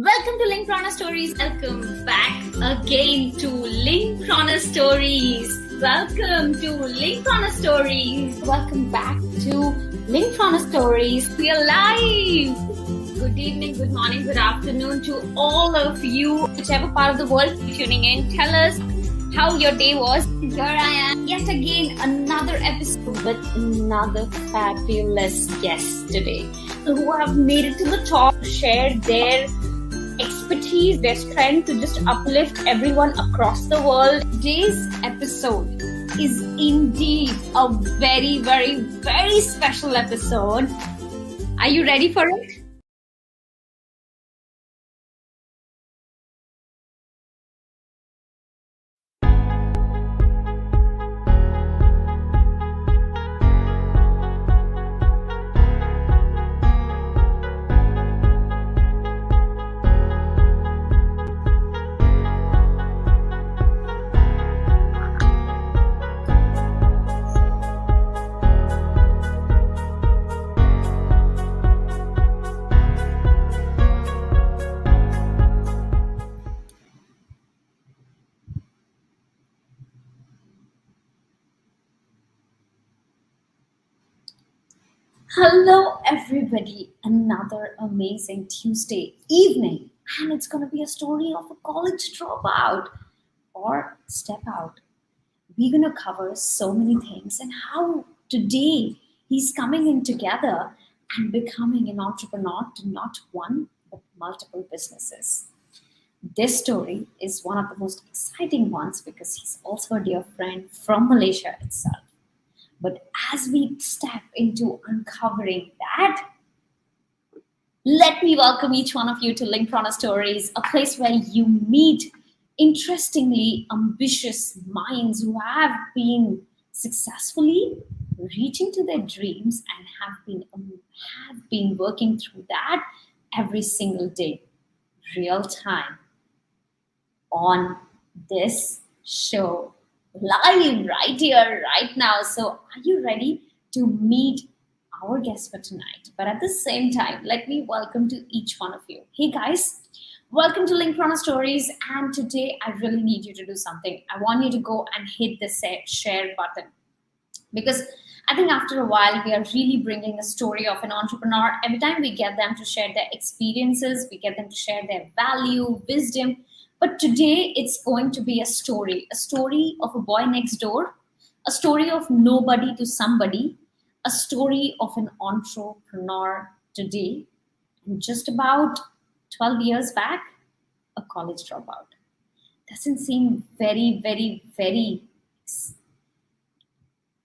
Welcome to Linkpreneur Stories. Welcome back again to Linkpreneur Stories. Welcome to Linkpreneur Stories. Welcome back to Linkpreneur Stories. We are live. Good evening, good morning, good afternoon to all of you, whichever part of the world you're tuning in. Tell us how your day was. Here I am, yet again, another episode with another fabulous guest today who have made it to the top, shared their expertise, their strength to just uplift everyone across the world. Today's episode is indeed a very, very, very special episode. Are you ready for it? Hello, everybody. Another amazing Tuesday evening, and it's going to be a story of a college dropout or step out. We're going to cover so many things and how today he's coming in together and becoming an entrepreneur to not one but multiple businesses. This story is one of the most exciting ones because he's also a dear friend from Malaysia itself. But as we step into uncovering that, let me welcome each one of you to Linkpreneur Stories, a place where you meet interestingly ambitious minds who have been successfully reaching to their dreams and have been working through that every single day, real time, on this show. Live right here, right now. So, are you ready to meet our guest for tonight? But at the same time, let me welcome to each one of you. Hey guys, welcome to Linkpreneur Stories. And today, I really need you to do something. I want you to go and hit the share button because I think after a while, we are really bringing a story of an entrepreneur. Every time we get them to share their experiences, we get them to share their value, wisdom. But today it's going to be a story of a boy next door, a story of nobody to somebody, a story of an entrepreneur today, and just about 12 years back, a college dropout. Doesn't seem very, very, very.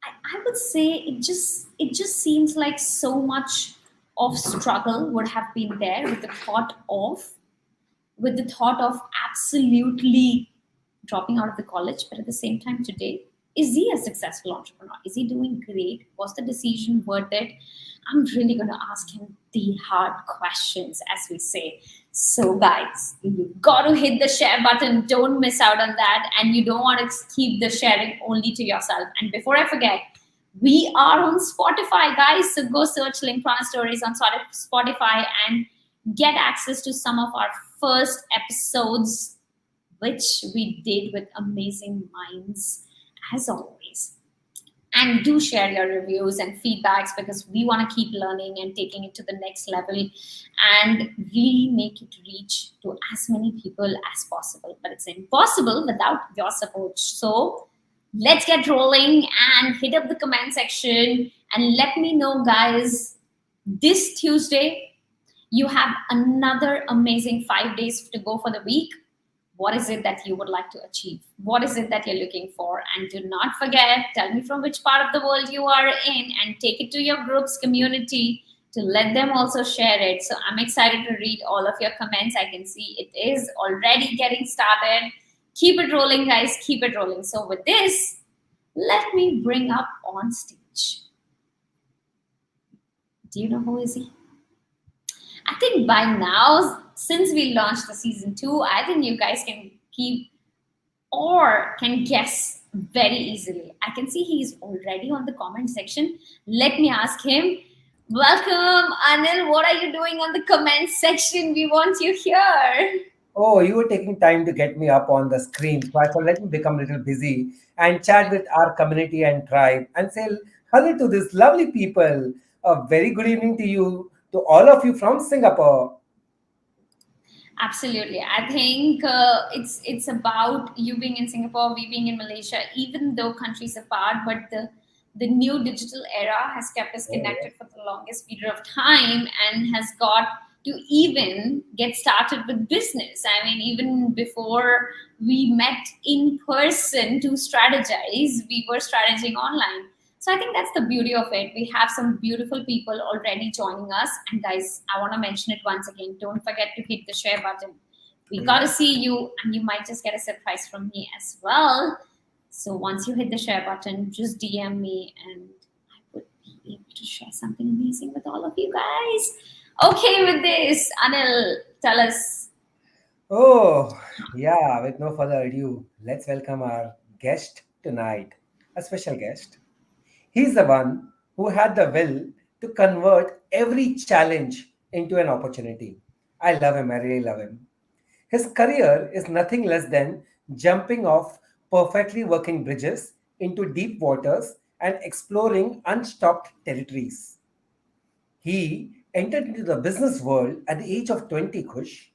I would say it just seems like so much of struggle would have been there with the thought of absolutely dropping out of the college. But at the same time today, is he a successful entrepreneur? Is he doing great? Was the decision worth it? I'm really going to ask him the hard questions, as we say. So guys, you've got to hit the share button. Don't miss out on that. And you don't want to keep the sharing only to yourself. And before I forget, we are on Spotify, guys. So go search Linkpreneur Stories on Spotify and get access to some of our first episodes, which we did with amazing minds, as always. And do share your reviews and feedbacks because we want to keep learning and taking it to the next level and really make it reach to as many people as possible. But it's impossible without your support. So let's get rolling and hit up the comment section and let me know, guys, this Tuesday, you have another amazing 5 days to go for the week. What is it that you would like to achieve? What is it that you're looking for? And do not forget, tell me from which part of the world you are in and take it to your group's community to let them also share it. So I'm excited to read all of your comments. I can see it is already getting started. Keep it rolling, guys. Keep it rolling. So with this, let me bring up on stage. Do you know who is he? I think by now, since we launched the season 2, I think you guys can guess very easily. I can see he's already on the comment section. Let me ask him, Welcome, Anil. What are you doing on the comment section? We want you here. Oh, you were taking time to get me up on the screen, so I thought let me become a little busy and chat with our community and tribe and say hello to these lovely people. A very good evening to you, to all of you from Singapore. Absolutely. I think it's about you being in Singapore, we being in Malaysia, even though countries apart, but the new digital era has kept us Oh, connected for the longest period of time and has got to even get started with business. I mean, even before we met in person to strategize, we were strategizing online. So I think that's the beauty of it. We have some beautiful people already joining us. And guys, I want to mention it once again. Don't forget to hit the share button. We got to yeah. see you, and you might just get a surprise from me as well. So once you hit the share button, just DM me, and I would be able to share something amazing with all of you guys. Okay, with this, Anil, tell us. Oh, yeah, with no further ado, let's welcome our guest tonight, a special guest. He's the one who had the will to convert every challenge into an opportunity. I love him, I really love him. His career is nothing less than jumping off perfectly working bridges into deep waters and exploring unstopped territories. He entered into the business world at the age of 20, Kush,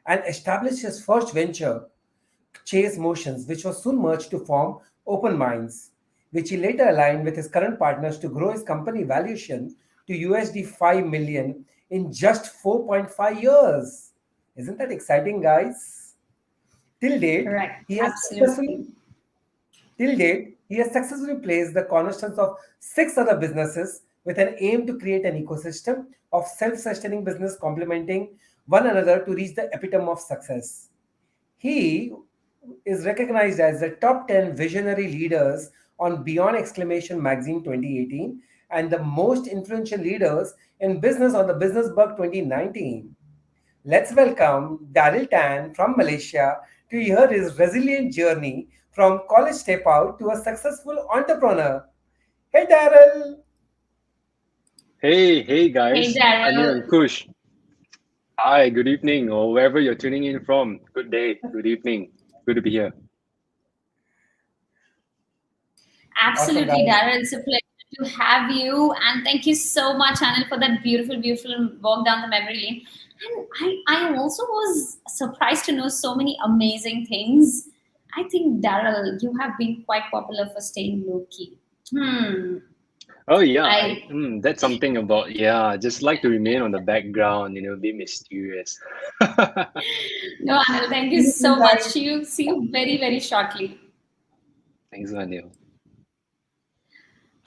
and established his first venture, Chase Motions, which was soon merged to form OpenMinds, which he later aligned with his current partners to grow his company valuation to USD 5 million in just 4.5 years. Isn't that exciting, guys? Till date, Correct. he has Absolutely. successfully Till date, he has successfully placed the cornerstones of six other businesses with an aim to create an ecosystem of self-sustaining business complementing one another to reach the epitome of success. He is recognized as the top 10 visionary leaders on Beyond Exclamation Magazine 2018 and the most influential leaders in business on the BusinessBerg 2019. Let's welcome Daryl Tan from Malaysia to hear his resilient journey from college step out to a successful entrepreneur. Hey, Daryl. Hey Hey, guys, Anil Daryl. and Kush. Hi, good evening, or wherever you're tuning in from. Good day, good evening. Good to be here. Awesome, Absolutely, guys. Daryl. It's a pleasure to have you. And thank you so much, Anil, for that beautiful, beautiful walk down the memory lane. And I also was surprised to know so many amazing things. I think, Daryl, you have been quite popular for staying low key. Hmm. Oh yeah, I that's something about just like to remain on the background, be mysterious. no, Anil, thank you Seriously, so much. guys. See you very, very shortly. Thanks, Anil.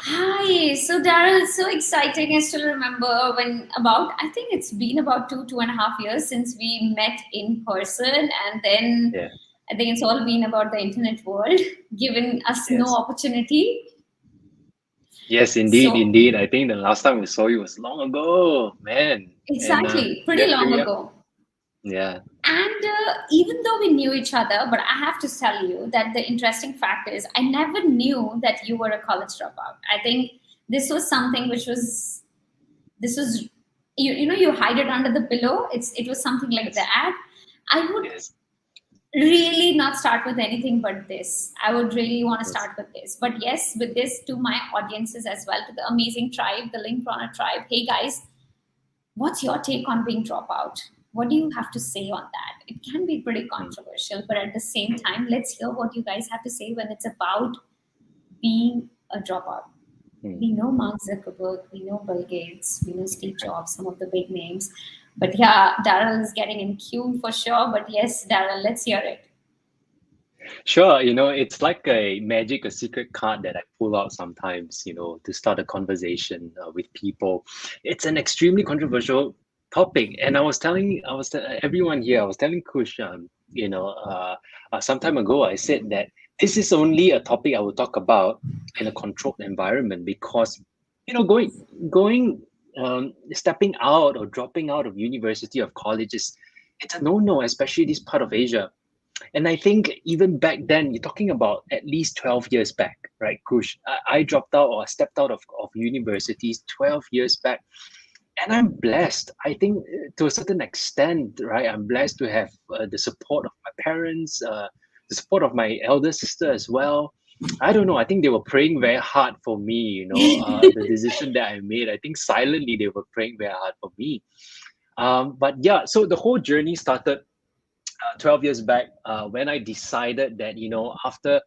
Hi, so Daryl, it's so exciting. I still remember when about, I think it's been about 2.5 years since we met in person, and then Yeah, I think it's all been about the internet world, giving us no yes, opportunity. yes, indeed, So, indeed. I think the last time we saw you was long ago, man, and exactly, pretty yeah, long here we are. ago. Yeah, And even though we knew each other, but I have to tell you that the interesting fact is, I never knew that you were a college dropout. I think this was something which was this was you hide it under the pillow. It was something like yes, that. I would yes, really not start with anything but this. I would really want to yes. start with this, but yes, with this, to my audiences as well, to the amazing tribe, the Link Runner tribe. Hey guys, what's your take on being dropout? What do you have to say on that? It can be pretty Mm, controversial, but at the same mm, time, let's hear what you guys have to say when it's about being a dropout. mm. We know Mark Zuckerberg, we know Bill Gates, we know Steve Jobs, some of the big names. But yeah, Daryl is getting in queue for sure. But yes, Daryl, let's hear it. Sure, it's like a magic, a secret card that I pull out sometimes, to start a conversation with people. It's an extremely controversial topic, and I was everyone here, I was telling Kush, some time ago, I said that this is only a topic I will talk about in a controlled environment because, going, stepping out or dropping out of university of colleges, it's a no-no, especially this part of Asia. And I think even back then, you're talking about at least 12 years back, right, Kush? I dropped out or stepped out of universities 12 years back. And I'm blessed. I think to a certain extent, right? I'm blessed to have the support of my parents, the support of my elder sister as well. I don't know. I think they were praying very hard for me, the decision that I made. I think silently they were praying very hard for me. But yeah, so the whole journey started 12 years back when I decided that, after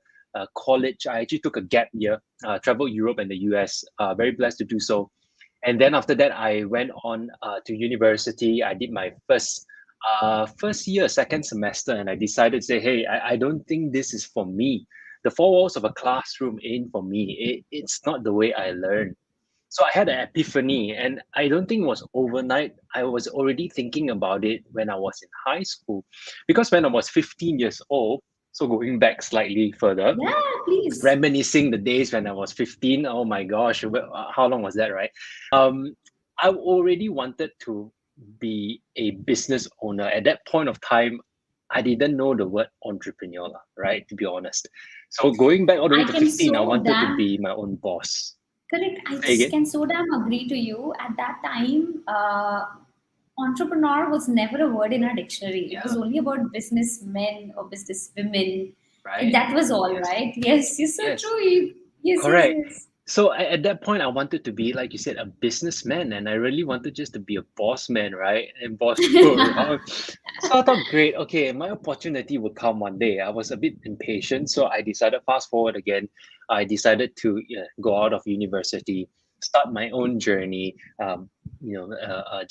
college, I actually took a gap year, traveled Europe and the US, very blessed to do so. And then after that, I went on to university. I did my first year, second semester, and I decided to say, hey, I don't think this is for me. The four walls of a classroom ain't for me. It's not the way I learn. So I had an epiphany, and I don't think it was overnight. I was already thinking about it when I was in high school, because when I was 15 years old, so going back slightly further, Yeah, please. reminiscing the days when I was 15. Oh my gosh, how long was that, right? I already wanted to be a business owner. At that point of time, I didn't know the word entrepreneur, right? To be honest. So going back all the way I to can 15, I so wanted to damn be my own boss. correct. I Say just again? can so damn agree to you. At that time, entrepreneur was never a word in our dictionary. It was Yeah, only about businessmen or businesswomen. right. That was all, Yes, right? Yes, you're so yes. true. Yes, yes, Correct. yes. So at that point, I wanted to be, like you said, a businessman, and I really wanted just to be a boss man, right? And boss people around. So I thought, great, okay, my opportunity will come one day. I was a bit impatient, so I decided, fast forward again, I decided to go out of university, start my own journey,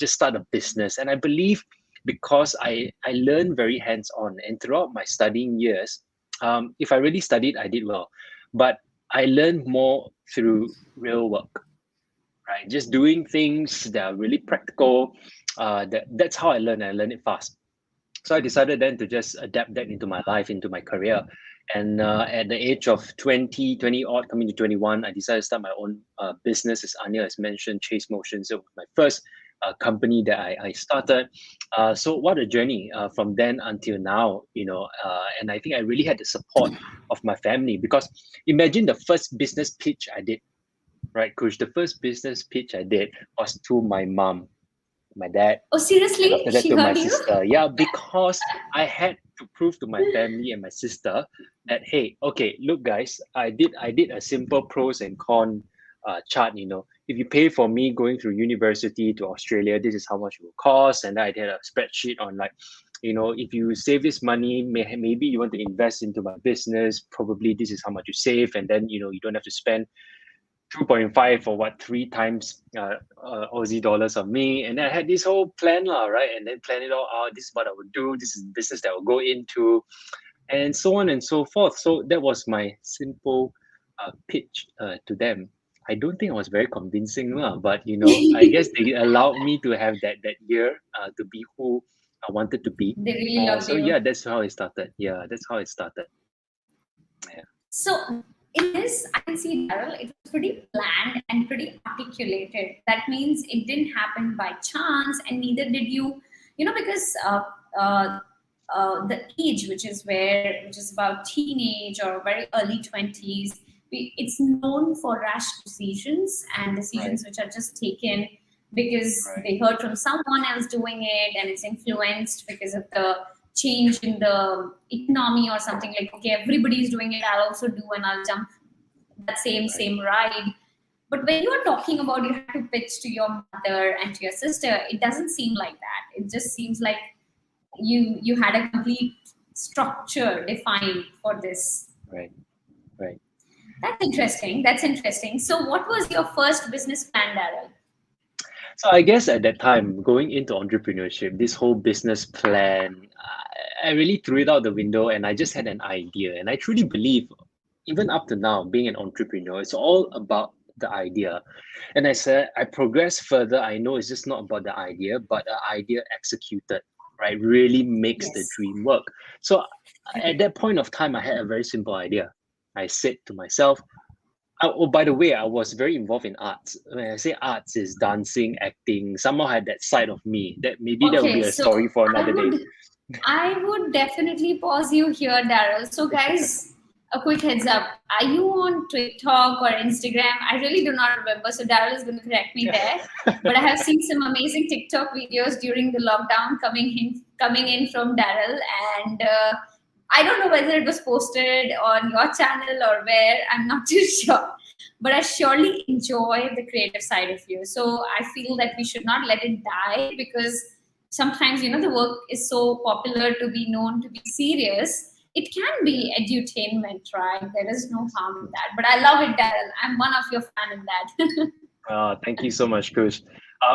just start a business. And I believe because I learned very hands on, and throughout my studying years, if I really studied, I did well. But I learned more through real work, right? Just doing things that are really practical. That's how I learn. I learn it fast. So I decided then to just adapt that into my life, into my career. And at the age of 20, 20 odd, coming to 21, I decided to start my own business, as Anya has mentioned, Chase Motions. It was my first company that I started. So what a journey from then until now, and I think I really had the support of my family, because imagine the first business pitch I did, right, Kush? The first business pitch I did was to my mom, my dad, Oh, and seriously? after that She to my heard you? sister. Yeah, because I had to prove to my family and my sister that, hey, okay, look guys, I did a simple pros and con chart. If you pay for me going through university to Australia, this is how much it will cost. And I did a spreadsheet on, like, if you save this money, maybe you want to invest into my business, probably this is how much you save. And then you don't have to spend 2.5 or what, three times Aussie dollars on me. And then I had this whole plan, lah, right? And then plan it all out. This is what I would do. This is the business that I will go into, and so on and so forth. So that was my simple pitch to them. I don't think I was very convincing, lah, but I guess they allowed me to have that year to be who I wanted to be. They really loved So you. yeah, that's how it started. Yeah, that's how it started. Yeah. So in this, I can see Daryl, it was pretty planned and pretty articulated. That means it didn't happen by chance, and neither did you, because uh, the age, which is about teenage or very early 20s, it's known for rash decisions and Right. decisions which are just taken because Right. they heard from someone else doing it, and it's influenced because of the change in the economy or something. Like, okay, everybody's doing it, I'll also do, and I'll jump that Right. same ride. But when you are talking about you have to pitch to your mother and to your sister, it doesn't seem like that. It just seems like you had a complete structure defined for this. Right. Right. That's interesting. That's interesting. So what was your first business plan, Daryl? So I guess at that time, going into entrepreneurship, this whole business plan, I really threw it out the window, and I just had an idea. And I truly believe, even up to now, being an entrepreneur, it's all about the idea. And as I progress further, I know it's just not about the idea, but the idea executed, right, really makes the Yes. dream work. So at Correct. that point of time, I had a very simple idea. I said to myself, oh, by the way, I was very involved in arts. When I say arts, is dancing, acting. Somehow I had that side of me. That maybe that would be Okay, a so story for I another day. would I would definitely pause you here, Daryl. So, guys, a quick heads up. Are you on TikTok or Instagram? I really do not remember, so Daryl is going to correct me there. But I have seen some amazing TikTok videos during the lockdown coming in from Daryl, and I don't know whether it was posted on your channel or where. I'm not too sure. But I surely enjoy the creative side of you. So I feel that we should not let it die because sometimes, the work is so popular to be known to be serious. It can be edutainment, right? There is no harm in that. But I love it, Daryl. I'm one of your fan in that. Thank you so much, Coach.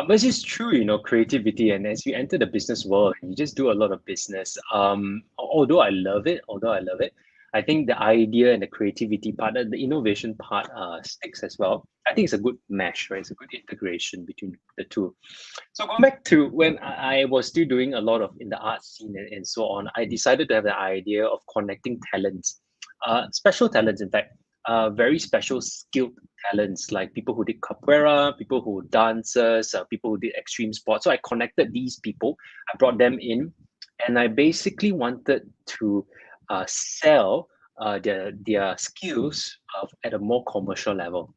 But it's true, creativity, and as you enter the business world, you just do a lot of business. Although I love it, I think the idea and the creativity part, the innovation part, sticks as well. I think it's a good mesh, right? It's a good integration between the two. So going back to when I was still doing a lot of in the art scene and so on, I decided to have the idea of connecting talents, special talents, in fact, very special skilled talents like people who did capoeira, people who dancers, people who did extreme sports. So I connected these people, I brought them in, and I basically wanted to sell their skills at a more commercial level,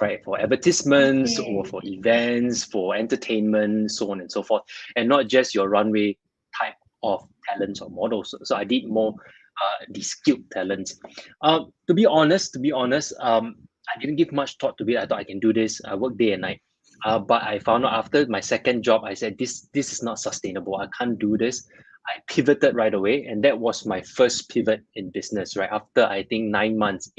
right? For advertisements or Okay. for events, for entertainment, so on and so forth, and not just your runway type of talents or models. So I did more the skilled talents. To be honest, I didn't give much thought to it. I thought I can do this. I work day and night. But I found out after my second job, I said this is not sustainable. I can't do this. I pivoted right away, and that was my first pivot in business. Right after I think 9 months,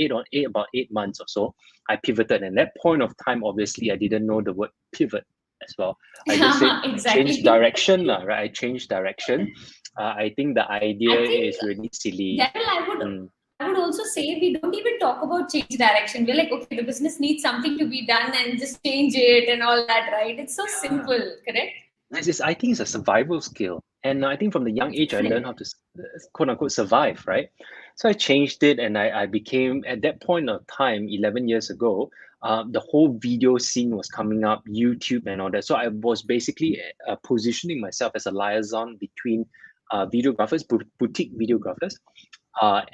about 8 months or so, I pivoted. And that point of time, obviously, I didn't know the word pivot as well. I just said I changed Exactly. direction, lah, right? I changed direction. I think the idea I think, is really silly. Daryl, Mm, I would also say we don't even talk about change direction. We're like, okay, the business needs something to be done and just change it and all that, right? It's so yeah. simple, correct? I think it's a survival skill. And I think from the young age, I learned how Definitely. to quote unquote survive, right? So I changed it and I became, at that point of time, 11 years ago, the whole video scene was coming up, YouTube and all that. So I was basically positioning myself as a liaison between videographers, boutique videographers,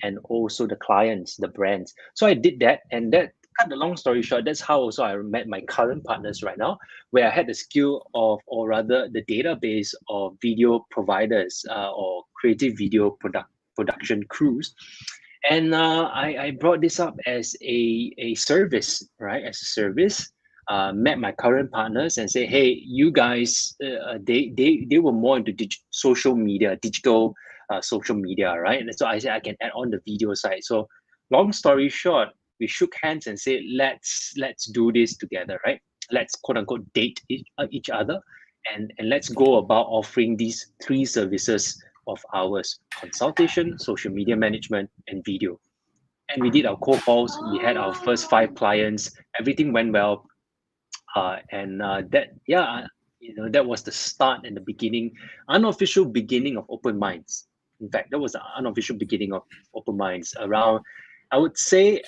and also the clients, the brands. So I did that, and that cut the long story short, that's how also I met my current partners right now, where I had the skill of, or rather, the database of video providers or creative video production crews. And I brought this up as a service, right? As a service. Met my current partners and say, hey, you guys, they were more into social media, digital social media, right? And so I said I can add on the video side. So long story short, we shook hands and said, let's do this together, right? Let's quote unquote date each other, and let's go about offering these three services of ours: consultation, social media management, and video. And we did our cold calls. We had our first Oh, 5 clients. Everything went well, and that yeah, that was the start and the beginning, unofficial beginning of Open Minds. In fact, that was the unofficial beginning of Open Minds around, I would say,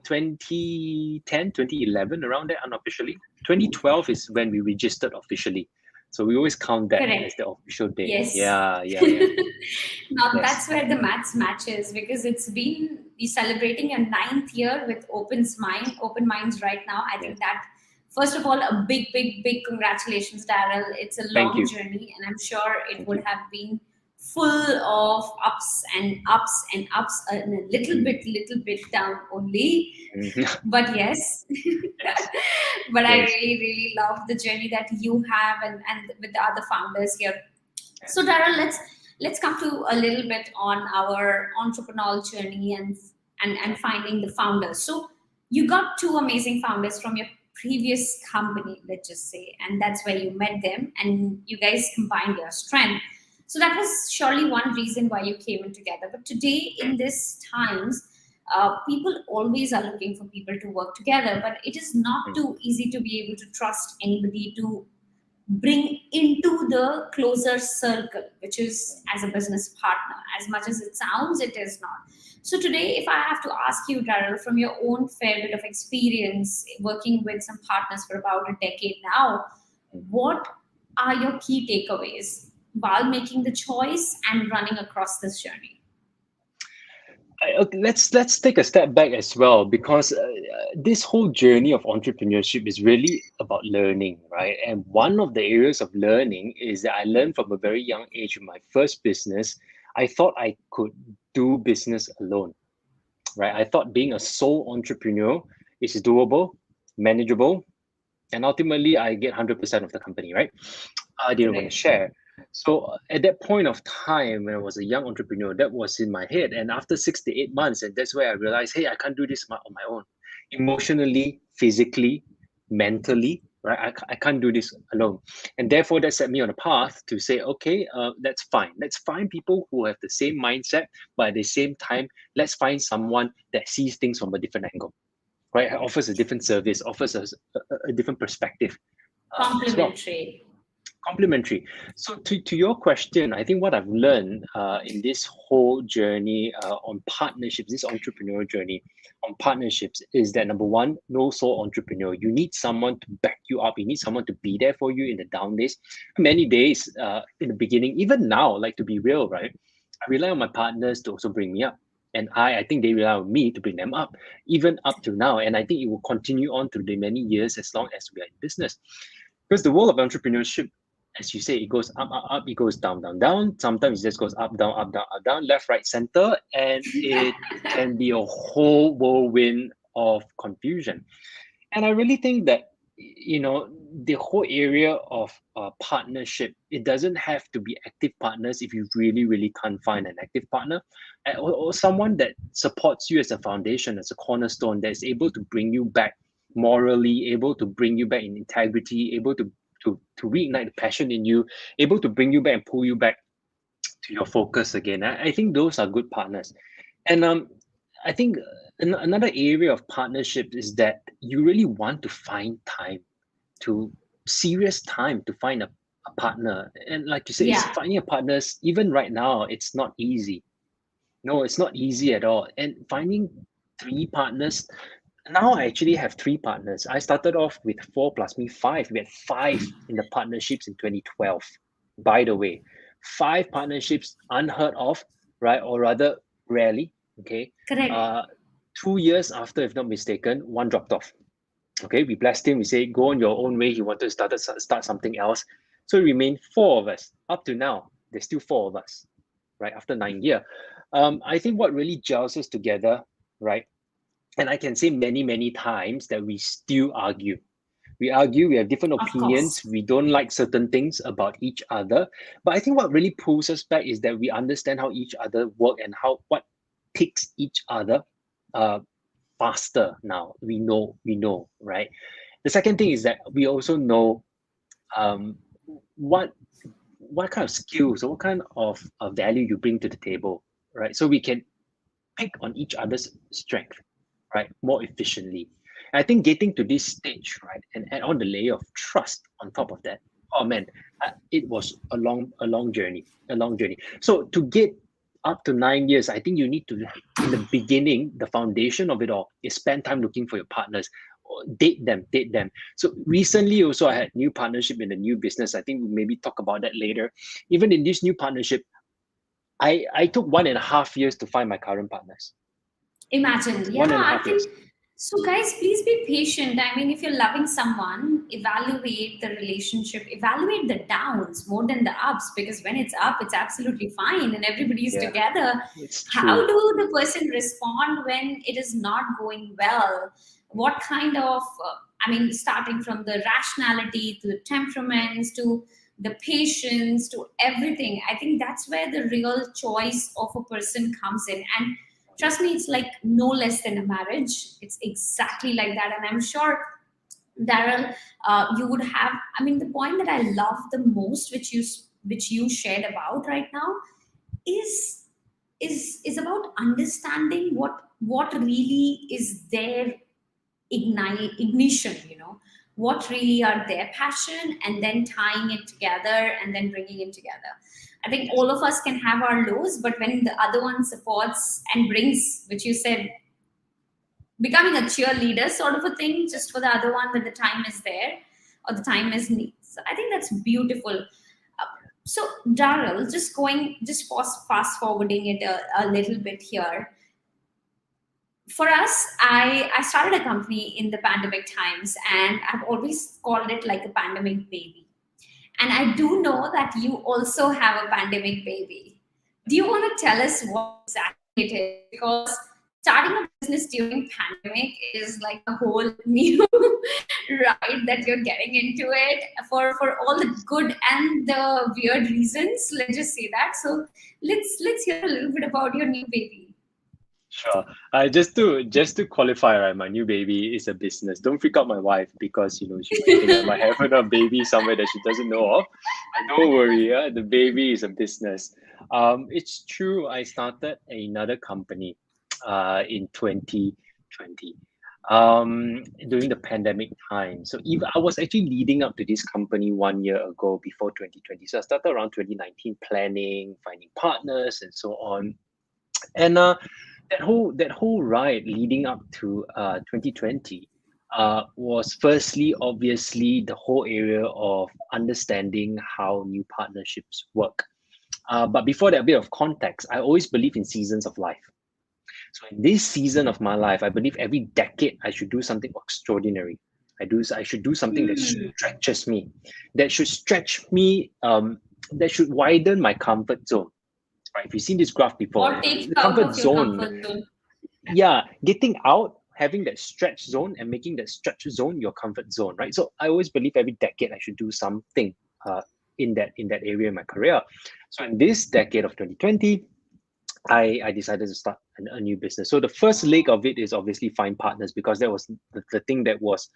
2010, 2011, around that unofficially. 2012 is when we registered officially. So we always count that as correct. the official date. Yes. Yeah, yeah, yeah. Now Yes. that's where the maths matches because it's been you celebrating your ninth year with Open Minds right now. I Yes. think that first of all, a big, big, big congratulations, Daryl. It's a Thank long you. journey, and I'm sure it Thank would you. have been full of ups and ups and ups, and a little bit down only. Mhm. But yes, Yes. but I Yes. really, really love the journey that you have and with the other founders here. So Yes. Daryl, let's come to a little bit on our entrepreneurial journey and finding the founders. So you got two amazing founders from your previous company, let's just say, and that's where you met them and you guys combined your strength. So that was surely one reason why you came in together. But today, in these times, people always are looking for people to work together, but it is not Mm. too easy to be able to trust anybody to bring into the closer circle, which is as a business partner. As much as it sounds, it is not. So today, if I have to ask you, Daryl, from your own fair bit of experience working with some partners for about a decade now, Mm. what are your key takeaways? while making the choice and running across this journey? Okay, let's take a step back as well, because this whole journey of entrepreneurship is really about learning, right? And one of the areas of learning is that I learned from a very young age in my first business. I thought I could do business alone, right? I thought being a sole entrepreneur is doable, manageable, and ultimately I get 100% of the company, right? I didn't want to Correct. share. So at that point of time, when I was a young entrepreneur, that was in my head. And after 6 to 8 months, and that's where I realized, hey, I can't do this on my own, emotionally, physically, mentally, right? I can't do this alone. And therefore, that set me on a path to say, okay, that's fine. Let's find people who have the same mindset, but at the same time, let's find someone that sees things from a different angle, right? Offers a different service, offers us a different perspective as well. Complementary. Complementary. So to your question, I think what I've learned in this whole journey on partnerships, this entrepreneurial journey on partnerships, is that number one, no sole entrepreneur. You need someone to back you up. You need someone to be there for you in the down days. Many days in the beginning, even now, like to be real, right? I rely on my partners to also bring me up. And I think they rely on me to bring them up, even up to now. And I think it will continue on through the many years as long as we are in business. Because the world of entrepreneurship, as you say, it goes up, up, up, it goes down, down, down. Sometimes it just goes up, down, up, down, up, down, left, right, center, and it can be a whole whirlwind of confusion. And I really think that, the whole area of partnership, it doesn't have to be active partners if you really, really can't find an active partner, or someone that supports you as a foundation, as a cornerstone, that is able to bring you back morally, able to bring you back in integrity, able to reignite the passion in you, able to bring you back and pull you back to your focus again. I think those are good partners. And I think another area of partnership is that you really want to find time, to serious time to find a partner. And like you said, it's Yeah. finding a partner, even right now, it's not easy. No, it's not easy at all. And finding three partners, now I actually have three partners. I started off with four plus me, five. We had five in the partnerships in 2012. By the way, five partnerships unheard of, right? Or rather, rarely. Okay. Correct. Uh, 2 years after, if not mistaken, one dropped off. Okay, we blessed him. We say, go on your own way. He wanted to start something else. So it remained four of us. Up to now, there's still four of us, right? After 9 years. I think what really gels us together, right? And I can say many, many times that we still argue. We argue, we have different Of opinions, course. we don't like certain things about each other. But I think what really pulls us back is that we understand how each other work and what ticks each other uh, faster now. We know, right? The second thing is that we also know um, what what kind of skills or what kind of value you bring to the table, right? So we can pick on each other's strength, right, more efficiently. And I think getting to this stage, right, and add on the layer of trust on top of that. Oh man, it was a long journey, a long journey. So to get up to 9 years, I think you need to, in the beginning, the foundation of it all is spend time looking for your partners, or date them. So recently, also, I had new partnership in a new business. I think we maybe talk about that later. Even in this new partnership, I took 1.5 years to find my current partners. Imagine. Yeah, One and a I half think years. so. Guys, please be patient. I mean, if you're loving someone, evaluate the relationship, evaluate the downs more than the ups, because when it's up, it's absolutely fine and everybody's Yeah, together. it's How true. do the person respond when it is not going well? What kind of, I mean, starting from the rationality to the temperaments to the patience to everything, I think that's where the real choice of a person comes in. And trust me, it's like no less than a marriage. It's exactly like that. And I'm sure, Daryl, you would have, I mean, the point that I love the most, which you shared about right now, is is about understanding what really is their ignition, what really are their passion, and then tying it together and then bringing it together. I think Yes. all of us can have our lows, but when the other one supports and brings, which you said, becoming a cheerleader sort of a thing, just for the other one when the time is there or the time is needs. So I think that's beautiful. So, Daryl, just fast forwarding it a little bit here. For us, I started a company in the pandemic times, and I've always called it like a pandemic baby. And I do know that you also have a pandemic baby. Do you want to tell us what exactly it is? Because starting a business during pandemic is like a whole new ride that you're getting into it for all the good and the weird reasons. Let's just say that. So let's hear a little bit about your new baby. Sure. Just to qualify, right, my new baby is a business. Don't freak out my wife because she might think I might have a baby somewhere that she doesn't know of. Don't worry, the baby is a business. It's true. I started another company, in 2020, during the pandemic time. So even I was actually leading up to this company 1 year ago before 2020. So I started around 2019, planning, finding partners, and so on. And that whole ride leading up to 2020 was firstly obviously the whole area of understanding how new partnerships work. But before that, a bit of context, I always believe in seasons of life. So in this season of my life, I believe every decade I should do something extraordinary. I should do something that Hmm. stretches me, that should stretch me, that should widen my comfort zone. Right? If you've seen this graph before, Or take the you out comfort of your zone, comfort zone. yeah, getting out, having that stretch zone and making that stretch zone your comfort zone, right? So I always believe every decade I should do something in that area in my career. So in this decade of 2020, I decided to start a new business. So the first leg of it is obviously find partners, because that was the thing that was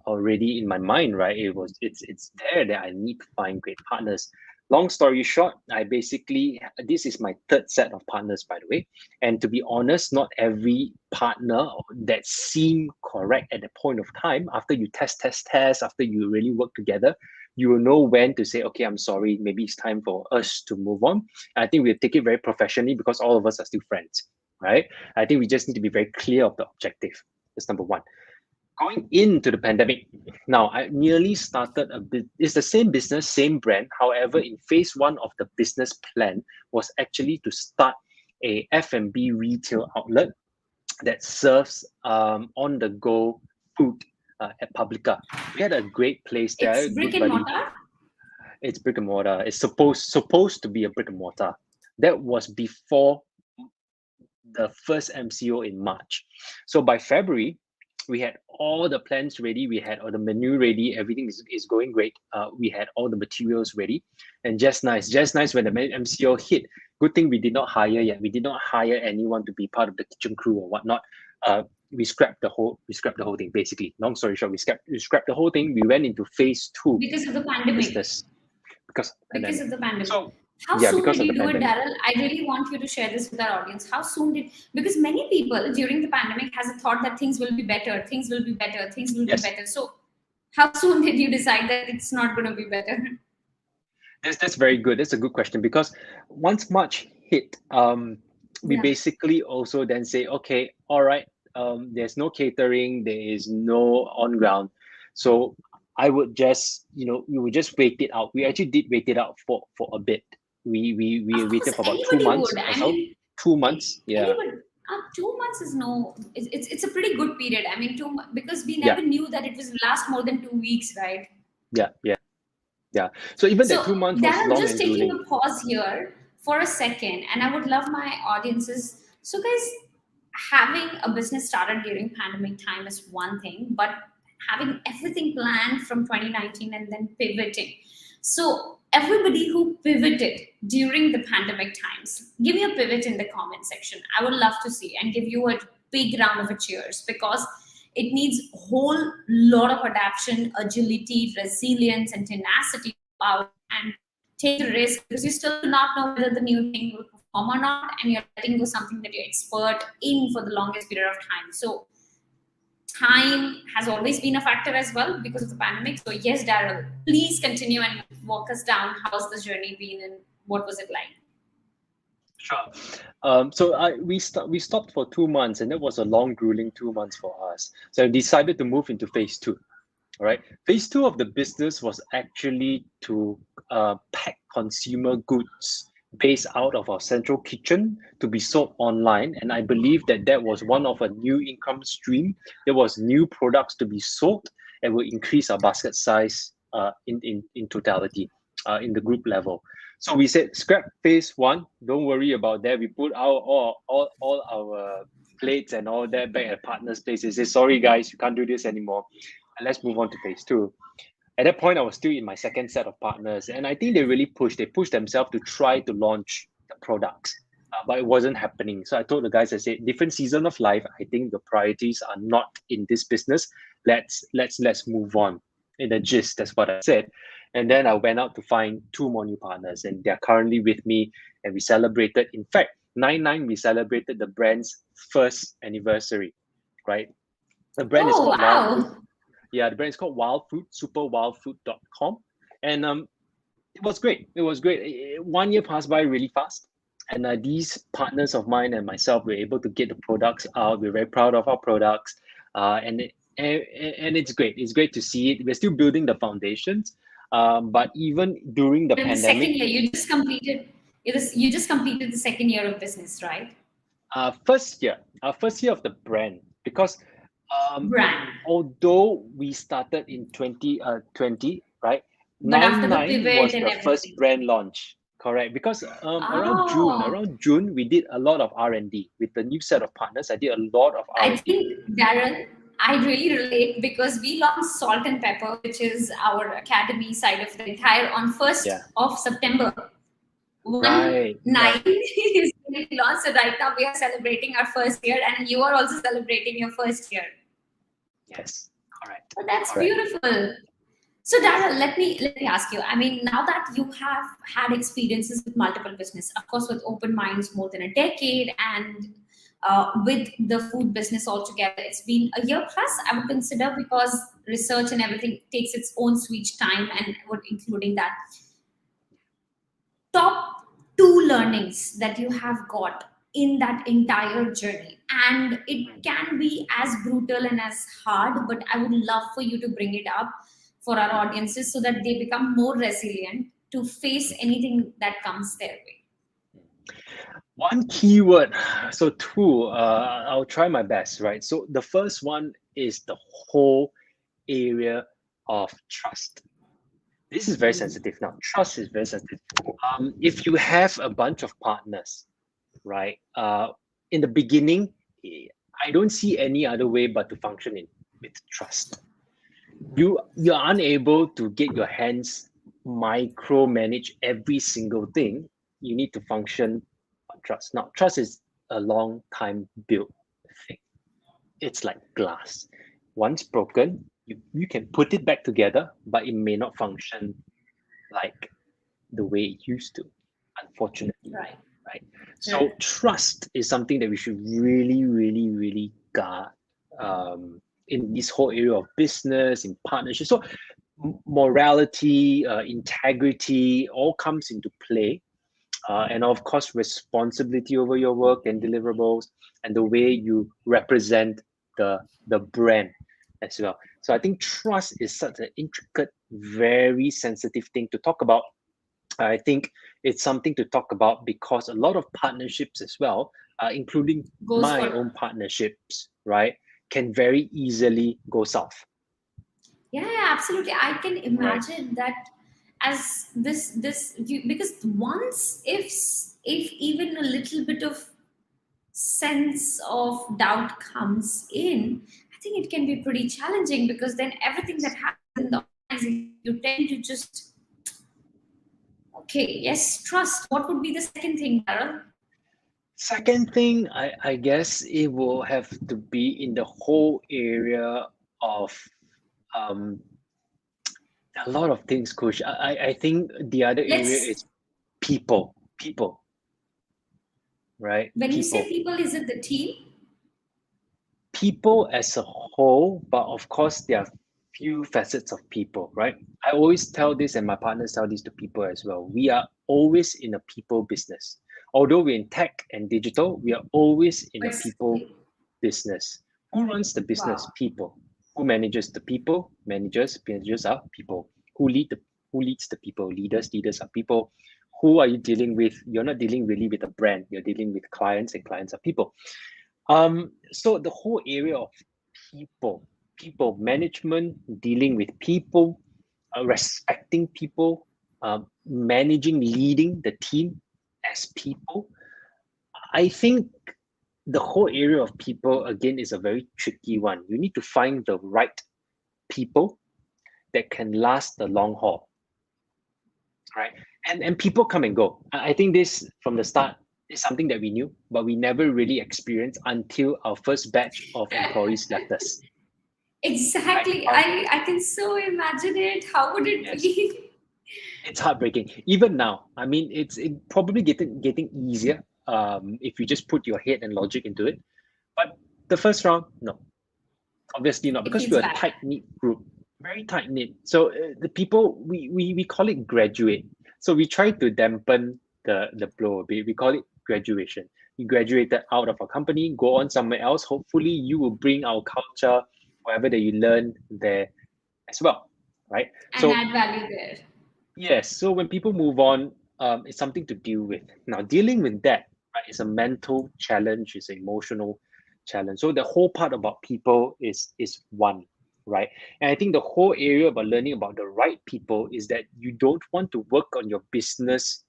already in my mind, right? It's there that I need to find great partners. Long story short, I basically, this is my third set of partners, by the way. And to be honest, not every partner that seemed correct at the point of time, after you test, after you really work together, you will know when to say, okay, I'm sorry, maybe it's time for us to move on. I think we take it very professionally because all of us are still friends, right? I think we just need to be very clear of the objective. That's number one. Going into the pandemic, now I nearly started a bit. It's the same business, same brand. However, in phase one of the business plan was actually to start a F&B retail outlet that serves on the go food at Publica. We had a great place there, It's brick good and buddy. mortar. It's brick and mortar. It's supposed to be a brick and mortar. That was before the first MCO in March. So by February, we had all the plans ready. We had all the menu ready. Everything is going great. We had all the materials ready, and just nice when the MCO hit. Good thing we did not hire yet. We did not hire anyone to be part of the kitchen crew or whatnot. We scrapped the whole thing basically. Long story short, we scrapped the whole thing. We went into phase two Because of the of the pandemic. business because of the Because pandemic. of the pandemic. So How yeah, soon because did of the you do it, pandemic. Daryl? I really want you to share this with our audience. How soon did, because many people during the pandemic has a thought that things will be better, things will be better, things will be Yes, better. So how soon did you decide that it's not going to be better? that's very good. That's a good question because once March hit, we Yeah. basically also then say, okay, all right, there's no catering, there is no on ground, so I would just, we would just wait it out. We actually did wait it out for a bit. We Of course, waited for about two anybody months would. or I so. mean, 2 months, yeah, anybody. 2 months is no. It's a pretty good period. I mean, because we yeah, never knew that it was last more than 2 weeks, right? yeah, yeah, yeah. So even that So, 2 months was Daryl, long just and taking grueling. a pause here for a second, and I would love my audiences. So, guys, having a business started during pandemic time is one thing, but having everything planned from 2019 and then pivoting. So, everybody who pivoted during the pandemic times, give me a pivot in the comment section. I would love to see and give you a big round of a cheers because it needs a whole lot of adaptation, agility, resilience, and tenacity out and take the risk because you still do not know whether the new thing will perform or not, and you're letting go something that you're expert in for the longest period of time. So time has always been a factor as well because of the pandemic. So yes, Daryl, please continue and walk us down. How's the journey been and what was it like? Sure. So we stopped for 2 months, and that was a long, grueling 2 months for us. So I decided to move into phase two. All right. Phase two of the business was actually to pack consumer goods based out of our central kitchen to be sold online. And I believe that that was one of a new income stream. There was new products to be sold and will increase our basket size in totality in the group level. So we said scrap phase one. Don't worry about that. We put all our plates and all that back at partners' place. They say, sorry guys, you can't do this anymore. And let's move on to phase two. At that point, I was still in my second set of partners, and I think they really pushed. They pushed themselves to try to launch the products, but it wasn't happening. So I told the guys, I said, different season of life. I think the priorities are not in this business. Let's move on. In the gist, that's what I said. And then I went out to find two more new partners, and they're currently with me. And we celebrated. In fact, 9/9 we celebrated the brand's first anniversary, right? The brand is Oh, called Wild Food. wow. Yeah, the brand is called Wild Food, superwildfood.com. And it was great. It was great. 1 year passed by really fast. And these partners of mine and myself were able to get the products out. We're very proud of our products. And it's great. It's great to see it. We're still building the foundations. But even during the In the pandemic, second year, you just completed the second year of business, right? our first year of the brand, because Brand. although we started in 2020, right? But after the 9/9 pivot was and the first everything. brand launch, correct? Because Oh, around June, we did a lot of R&D with the new set of partners. I did a lot of I R&D. think, Daryl, I really relate because we launched Salt and Pepper, which is our academy side of the entire on 1st Yeah, of September. One right, nine right. is when we launched. So right now we are celebrating our first year, and you are also celebrating your first year. Yes, correct, So that's correct. beautiful. So Daryl, let me ask you. I mean, now that you have had experiences with multiple business, of course, with Open Minds more than a decade, and with the food business altogether, it's been a year plus. I would consider because research and everything takes its own sweet time, and would including that. Top two learnings that you have got in that entire journey, and it can be as brutal and as hard, but I would love for you to bring it up for our audiences so that they become more resilient to face anything that comes their way. One keyword, so two, I'll try my best, right? So the first one is the whole area of trust. This is very sensitive now. Trust is very sensitive. If you have a bunch of partners, right? In the beginning, I don't see any other way but to function in with trust. You're unable to get your hands micromanage every single thing. You need to function on trust. Now, trust is a long time built thing. It's like glass. Once broken, you can put it back together, but it may not function like the way it used to, unfortunately. Right. Right. So Right. trust is something that we should really, really, really guard in this whole area of business, in partnership. So morality, integrity, all comes into play. And of course, responsibility over your work and deliverables, and the way you represent the brand as well. So I think trust is such an intricate, very sensitive thing to talk about. I think it's something to talk about because a lot of partnerships as well, including Goes my for, own partnerships, right, can very easily go south, yeah, yeah, absolutely. I can right? imagine that as this you, because once if even a little bit of sense of doubt comes in, I think it can be pretty challenging because then everything that happens in the organization, you tend to just, okay, yes, trust. What would be the second thing, Daryl? Second thing, I guess it will have to be in the whole area of um, a lot of things, Kush. I think the other area Let's, is people, right? when you say People. people, is it the team? People as a whole, but of course there are few facets of people, right? I always tell this, and my partners tell this to people as well. We are always in a people business. Although we're in tech and digital, we are always in a But people business. Who runs the business? wow, People. Who manages the people? Managers are people. Who leads the people? Leaders are people. Who are you dealing with? You're not dealing really with a brand. You're dealing with clients, and clients are people. So the whole area of people management, dealing with people, respecting people, leading the team as people. I think the whole area of people again is a very tricky one. You need to find the right people that can last the long haul, right? And people come and go. I think this from the start is something that we knew, but we never really experienced until our first batch of employees left us. Exactly. Right? I can so imagine it. How would it Yes. be? It's heartbreaking. Even now, I mean, it's probably getting easier if you just put your head and logic into it. But the first round, no, obviously not, It because feels we're a bad. tight knit group, very tight knit. So the people we call it graduate. So we try to dampen the blow a bit. We call it graduation. You graduated out of our company, go on somewhere else. Hopefully, you will bring our culture, whatever that you learned there, as well, right? And So add value there. yes, so when people move on, it's something to deal with. Now, dealing with that, right, is a mental challenge, it's an emotional challenge. So the whole part about people is one, right? And I think the whole area about learning about the right people is that you don't want to work on your business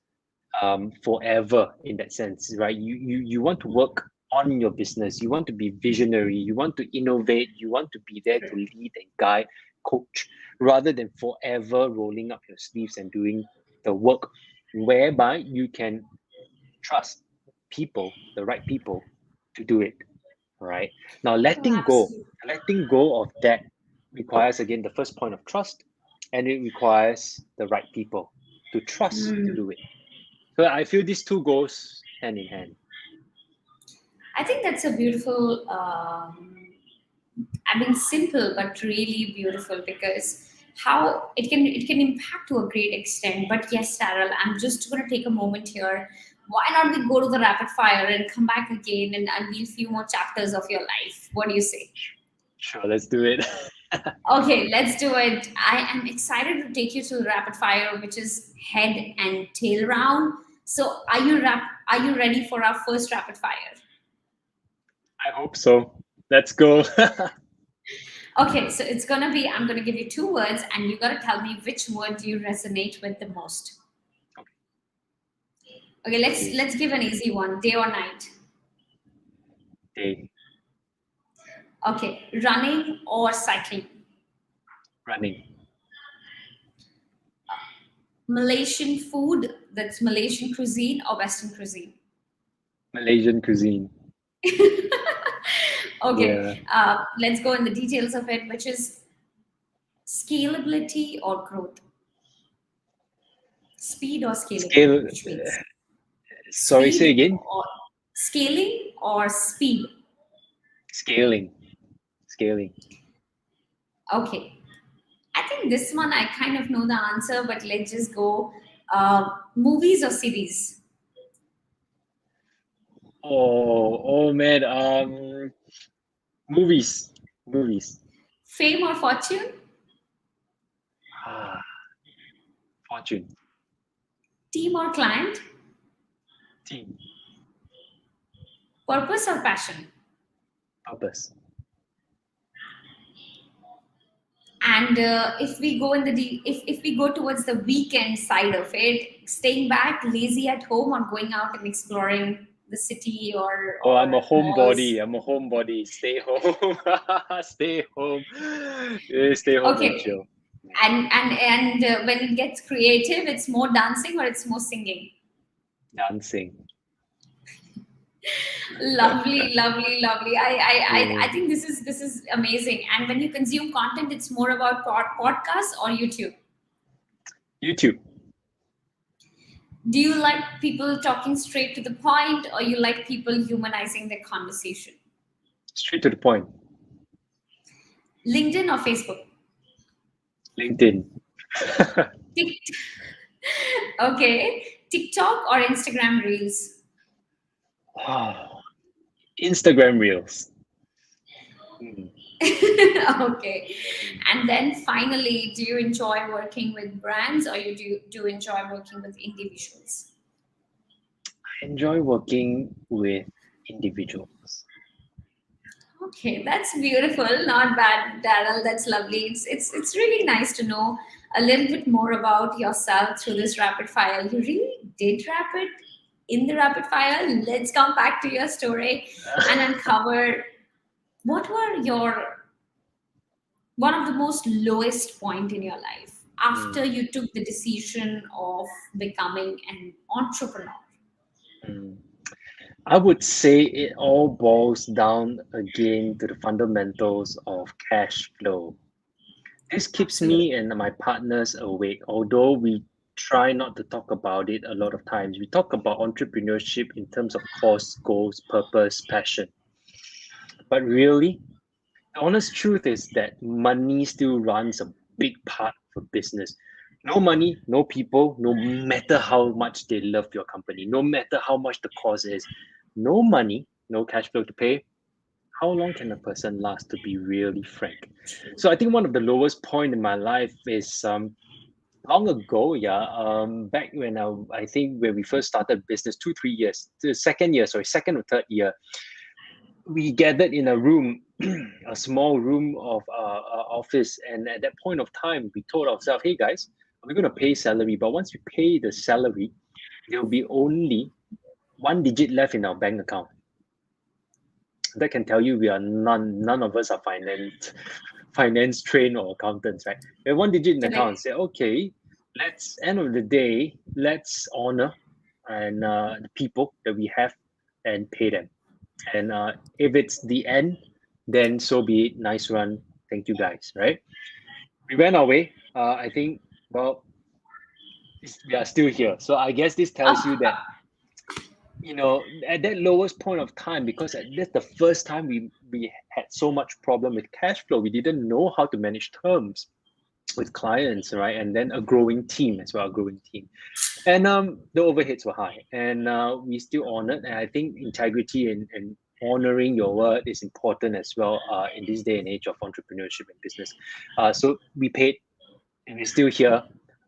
forever in that sense, right? You want to work on your business. You want to be visionary. You want to innovate. You want to be there to lead and guide, coach, rather than forever rolling up your sleeves and doing the work, whereby you can trust people, the right people, to do it. Right now, Oh, absolutely. letting go of that requires again the first point of trust, and it requires the right people to trust to do it. So I feel these two goes hand in hand. I think that's a beautiful, I mean, simple but really beautiful, because how it can impact to a great extent. But yes, Daryl, I'm just going to take a moment here. Why not we go to the rapid fire and come back again and unveil a few more chapters of your life? What do you say? Sure, let's do it. Okay, let's do it. I am excited to take you to the rapid fire, which is head and tail round. So, are you ready for our first rapid fire? I hope so. Let's go. Okay, so it's gonna be, I'm gonna give you two words, and you gotta tell me which word you resonate with the most. Okay, Okay, let's give an easy one. Day or night? day, Okay, running or cycling? running, Malaysian food, that's Malaysian cuisine or Western cuisine? Malaysian cuisine. Okay, Yeah, let's go in the details of it, which is scalability or growth? Speed or scalable, scale. which means Sorry, say speed again. or scaling or speed? Scaling, scaling. Okay, I think this one I kind of know the answer, but let's just go. Movies or series? Oh man. Movies, movies. Fame or fortune? Ah, fortune, Team or client? team, Purpose or passion? purpose. And if we go in the if we go towards the weekend side of it, staying back, lazy at home, or going out and exploring the city Oh, I'm a or malls? homebody. I'm a homebody. Stay home. Stay home. Stay home and Okay, chill. and when it gets creative, it's more dancing or it's more singing? Dancing. Lovely, lovely, lovely. I Mm, think this is amazing. And when you consume content, it's more about podcasts or YouTube. YouTube. Do you like people talking straight to the point, or you like people humanizing their conversation? Straight to the point. LinkedIn or Facebook? LinkedIn. Tik okay. TikTok or Instagram Reels? Ah, Instagram Reels. Mm. Okay. And then finally, do you enjoy working with brands or you do enjoy working with individuals? I enjoy working with individuals. Okay, that's beautiful. Not bad, Daryl. That's lovely. It's really nice to know a little bit more about yourself through this rapid fire. You really did rapid in the rapid fire. Let's come back to your story and uncover what were your one of the most lowest point in your life after Mm, you took the decision of becoming an entrepreneur. mm. I would say it all boils down again to the fundamentals of cash flow. This keeps Absolutely. me and my partners awake, although we try not to talk about it a lot of times. We talk about entrepreneurship in terms of cause, goals, purpose, passion. But really, the honest truth is that money still runs a big part of a business. No money, no people, no matter how much they love your company, no matter how much the cause is, no money, no cash flow to pay. How long can a person last, to be really frank? So I think one of the lowest point in my life is long ago, yeah, back when I think when we first started business 2 3 years, the second year, sorry, second or third year, we gathered in a room, a small room of office, and at that point of time, we told ourselves, "Hey guys, we're going to pay salary, but once we pay the salary, there will be only one digit left in our bank account." That can tell you we are none of us are finance trained or accountants, right? We have one digit in the account. Correct. Say, okay, let's end of the day, let's honor and the people that we have and pay them. And if it's the end, then so be it. Nice run. Thank you guys. Right? We went our way. I think. Well, we are still here. So I guess this tells you that at that lowest point of time, because that's the first time we had so much problem with cash flow. We didn't know how to manage terms with clients, right? And then a growing team as well, a growing team. And the overheads were high, and we still honored. And I think integrity and honoring your word is important as well in this day and age of entrepreneurship and business. So we paid, and we're still here.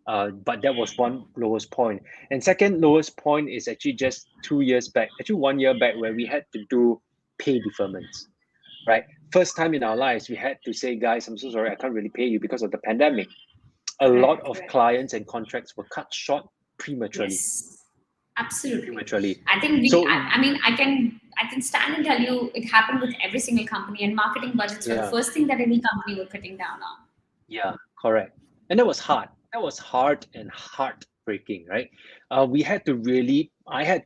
But that was one lowest point. And second lowest point is actually just 2 years back, actually 1 year back, where we had to do pay deferments, right? First time in our lives, we had to say, guys, I'm so sorry, I can't really pay you because of the pandemic. A lot Correct. of Correct. clients and contracts were cut short prematurely. Yes. Absolutely. Prematurely. I think we. So I mean, I can stand and tell you it happened with every single company, and marketing budgets were the yeah, first thing that any company were cutting down on. yeah, correct. And that was hard. That was hard and heartbreaking, right? We had to really, our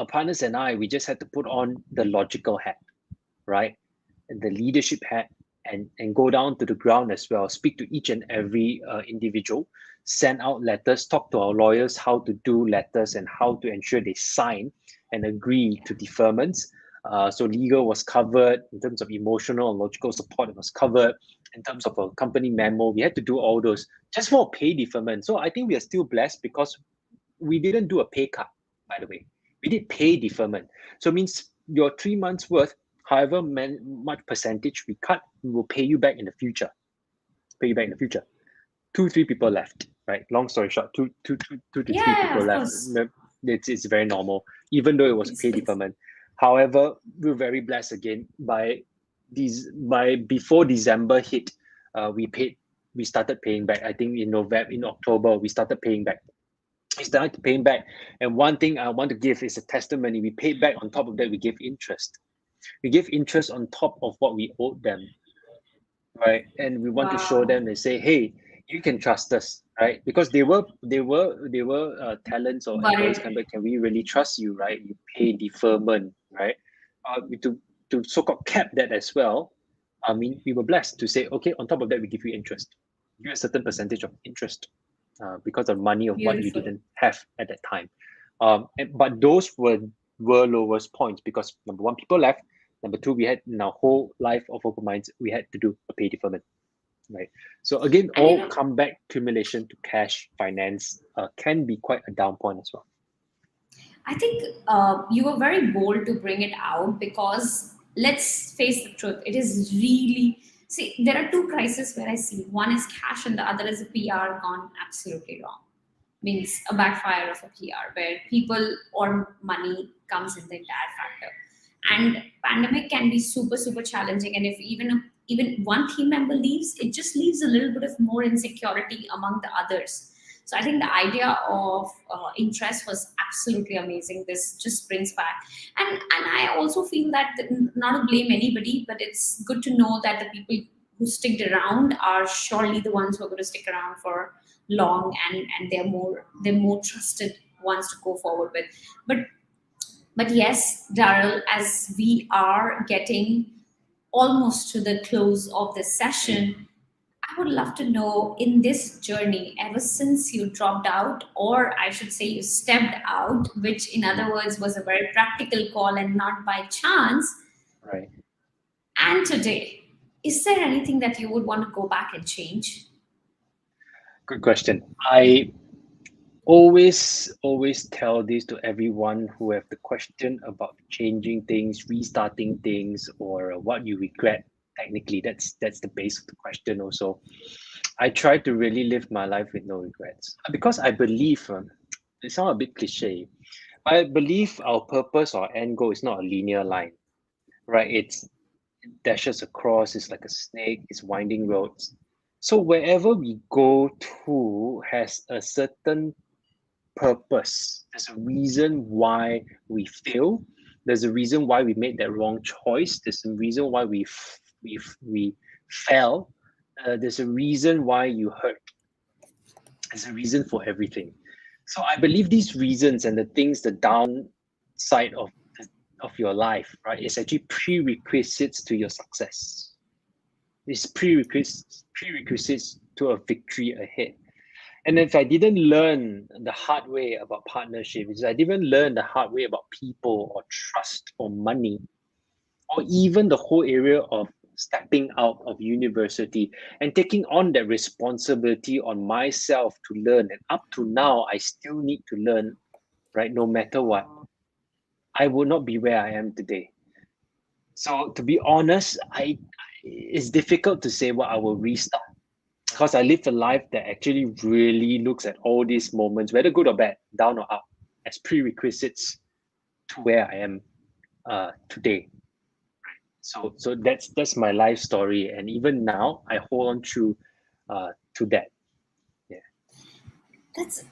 partners and I, we just had to put on the logical hat, right? And the leadership hat, and go down to the ground as well, speak to each and every individual, send out letters, talk to our lawyers how to do letters and how to ensure they sign and agree to deferments. So legal was covered in terms of emotional and logical support. It was covered in terms of a company memo. We had to do all those just for pay deferment. So I think we are still blessed because we didn't do a pay cut, by the way. We did pay deferment. So it means your 3 months worth, however much percentage we cut, we will pay you back in the future. Pay you back in the future. 2 3 people left, right? Long story short, two to three Yeah, people of left. course. It's very normal, even though it was pay It's deferment. However, we're very blessed again by before December hit, we started paying back. I think in October we started paying back. We started paying back, and one thing I want to give is a testimony. We paid back. On top of that, we gave interest. We gave interest on top of what we owed them, right? And we want to show wow. them and say, hey, you can trust us, right? Because they were talents or employees Worried. come back. Can we really trust you, right? You pay deferment, right? To so-called cap that as well. I mean, we were blessed to say, okay, on top of that, we give you interest, give you a certain percentage of interest, because of money of what you Beautiful. didn't have at that time. But those were lowest points because number one, people left. Number two, we had in our whole life of OpenMinds, we had to do a pay deferment, right? So again, And all come back accumulation to cash finance can be quite a down point as well. I think you were very bold to bring it out because let's face the truth, it is really See, there are two crises where I see. One is cash, and the other is a PR gone absolutely wrong. Means a backfire of a PR, where people or money comes in the entire factor. And pandemic can be super super challenging. And if even one team member leaves, it just leaves a little bit of more insecurity among the others. So I think the idea of interest was absolutely amazing. This just brings back, and I also feel that not to blame anybody, but it's good to know that the people who stick around are surely the ones who are going to stick around for long, and they're more trusted ones to go forward with. But yes, Daryl, as we are getting almost to the close of this session, I would love to know, in this journey, ever since you dropped out, or I should say you stepped out, which in other words was a very practical call and not by chance, Right. and today, is there anything that you would want to go back and change? Good question. I always tell this to everyone who have the question about changing things, restarting things, or what you regret. Technically, that's the base of the question also. I try to really live my life with no regrets because I believe, it sounds a bit cliche. I believe our purpose or end goal is not a linear line, right? It dashes across, it's like a snake, it's winding roads. So wherever we go to has a certain purpose. There's a reason why we fail. There's a reason why we made that wrong choice. There's a reason why we fell. There's a reason why you hurt. There's a reason for everything. So I believe these reasons and the things, the downside of your life, right, is actually prerequisites to your success. It's prerequisites to a victory ahead. And if I didn't learn the hard way about partnership, if I didn't learn the hard way about people or trust or money, or even the whole area of stepping out of university and taking on that responsibility on myself to learn, and up to now, I still need to learn, right? No matter what, I would not be where I am today. So to be honest, it's difficult to say what I will restart because I lived a life that actually really looks at all these moments, whether good or bad, down or up, as prerequisites to where I am today. So that's my life story, and even now I hold on to that. Yeah. That's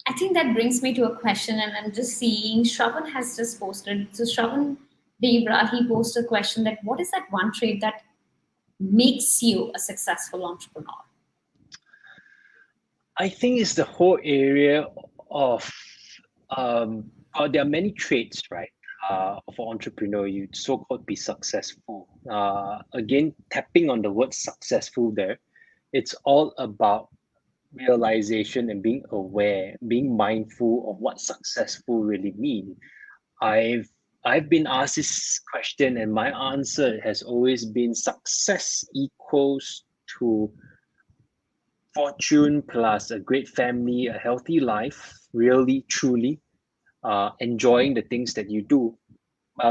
I think that brings me to a question, and I'm just seeing Shravan has just posted. So Shravan Devra, he posted a question that what is that one trait that makes you a successful entrepreneur? I think it's the whole area of there are many traits, right? Of an entrepreneur, you so-called be successful. Again, tapping on the word successful there, it's all about realization and being aware, being mindful of what successful really mean. I've I've been asked this question, and my answer has always been success equals to fortune plus a great family, a healthy life, really, truly, enjoying the things that you do.